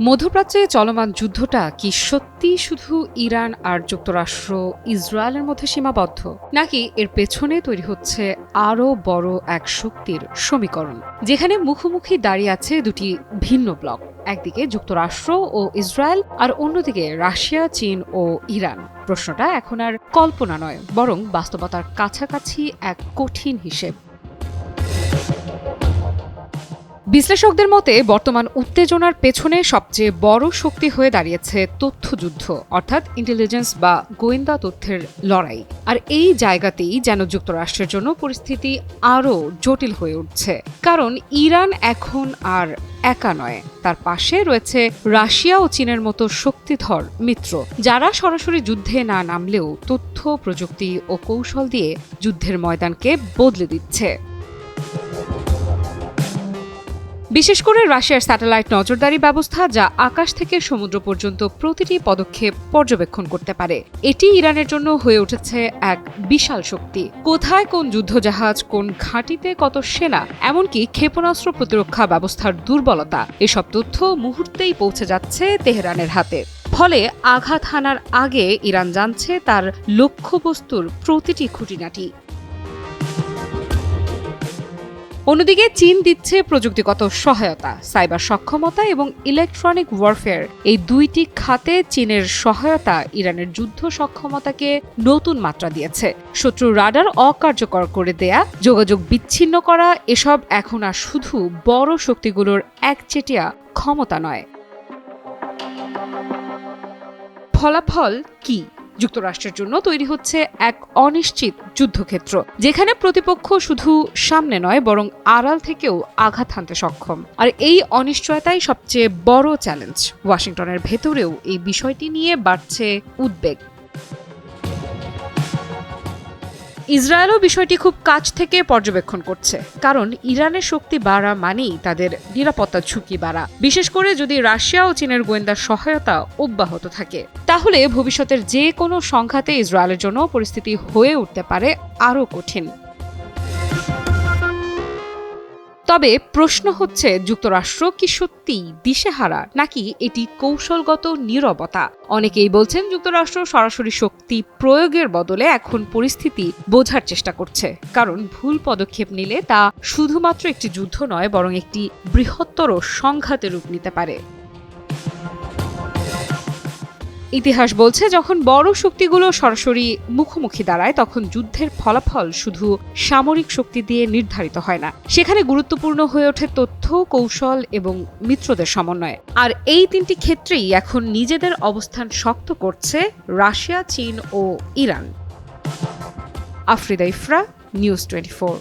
মধ্যপ্রাচ্যে চলমান যুদ্ধটা কি সত্যি শুধু ইরান আর যুক্তরাষ্ট্র ইসরায়েলের মধ্যে সীমাবদ্ধ, নাকি এর পেছনে তৈরি হচ্ছে আরও বড় এক শক্তির সমীকরণ, যেখানে মুখোমুখি দাঁড়িয়ে আছে দুটি ভিন্ন ব্লক, একদিকে যুক্তরাষ্ট্র ও ইসরায়েল আর অন্যদিকে রাশিয়া, চীন ও ইরান? প্রশ্নটা এখন আর কল্পনা নয়, বরং বাস্তবতার কাছাকাছি এক কঠিন হিসেব। বিশ্লেষকদের মতে বর্তমান উত্তেজনার পেছনে সবচেয়ে বড় শক্তি হয়ে দাঁড়িয়েছে তথ্যযুদ্ধ, অর্থাৎ ইন্টেলিজেন্স বা গোয়েন্দা তথ্যের লড়াই। আর এই জায়গাতেই যেন যুক্তরাষ্ট্রের জন্য পরিস্থিতি আরও জটিল হয়ে উঠছে, কারণ ইরান এখন আর একা নয়, তার পাশে রয়েছে রাশিয়া ও চীনের মতো শক্তিধর মিত্র, যারা সরাসরি যুদ্ধে না নামলেও তথ্য, প্রযুক্তি ও কৌশল দিয়ে যুদ্ধের ময়দানকে বদলে দিচ্ছে। বিশেষ করে রাশিয়ার স্যাটেলাইট নজরদারি ব্যবস্থা, যা আকাশ থেকে সমুদ্র পর্যন্ত প্রতিটি পদক্ষেপ পর্যবেক্ষণ করতে পারে, এটি ইরানের জন্য হয়ে উঠেছে এক বিশাল শক্তি। কোথায় কোন যুদ্ধজাহাজ, কোন ঘাঁটিতে কত সেনা, এমনকি ক্ষেপণাস্ত্র প্রতিরক্ষা ব্যবস্থার দুর্বলতা, এসব তথ্য মুহূর্তেই পৌঁছে যাচ্ছে তেহরানের হাতে। ফলে আঘাত হানার আগে ইরান জানছে তার লক্ষ্যবস্তুর প্রতিটি খুঁটিনাটি। অন্যদিকে চীন দিচ্ছে প্রযুক্তিগত সহায়তা, সাইবার সক্ষমতা এবং ইলেকট্রনিক ওয়ারফেয়ার। এই দুইটি খাতে চীনের সহায়তা ইরানের যুদ্ধ সক্ষমতাকে নতুন মাত্রা দিয়েছে। শত্রুর রাডার অকার্যকর করে দেয়া, যোগাযোগ বিচ্ছিন্ন করা, এসব এখন আর শুধু বড় শক্তিগুলোর একচেটিয়া ক্ষমতা নয়। ফলাফল কি? যুক্তরাষ্ট্রের জন্য তৈরি হচ্ছে এক অনিশ্চিত যুদ্ধক্ষেত্র, যেখানে প্রতিপক্ষ শুধু সামনে নয়, বরং আড়াল থেকেও আঘাত হানতে সক্ষম। আর এই অনিশ্চয়তাই সবচেয়ে বড় চ্যালেঞ্জ। ওয়াশিংটনের ভেতরেও এই বিষয়টি নিয়ে বাড়ছে উদ্বেগ। ইসরায়েলও বিষয়টি খুব কাছ থেকে পর্যবেক্ষণ করছে, কারণ ইরানের শক্তি বাড়া মানেই তাদের নিরাপত্তা ঝুঁকি বাড়া। বিশেষ করে যদি রাশিয়া ও চীনের গোয়েন্দা সহায়তা অব্যাহত থাকে, তাহলে ভবিষ্যতের যে কোনো সংঘাতে ইসরায়েলের জন্য পরিস্থিতি হয়ে উঠতে পারে আরও কঠিন। তবে প্রশ্ন হচ্ছে, যুক্তরাষ্ট্র কি সত্যি দিশেহারা, নাকি এটি কৌশলগত নীরবতা? অনেকেই বলছেন যুক্তরাষ্ট্র সরাসরি শক্তি প্রয়োগের বদলে এখন পরিস্থিতি বোঝার চেষ্টা করছে, কারণ ভুল পদক্ষেপ নিলে তা শুধুমাত্র একটি যুদ্ধ নয়, বরং একটি বৃহত্তর সংঘাতে রূপ নিতে পারে। ইতিহাস বলছে, যখন বড় শক্তিগুলো সরাসরি মুখোমুখি দাঁড়ায়, তখন যুদ্ধের ফলাফল শুধু সামরিক শক্তি দিয়ে নির্ধারিত হয় না। সেখানে গুরুত্বপূর্ণ হয়ে ওঠে তথ্য, কৌশল এবং মিত্রদের সমন্বয়। আর এই তিনটি ক্ষেত্রেই এখন নিজেদের অবস্থান শক্ত করছে রাশিয়া, চীন ও ইরান। আফ্রিদা ইফরা, নিউজ 24।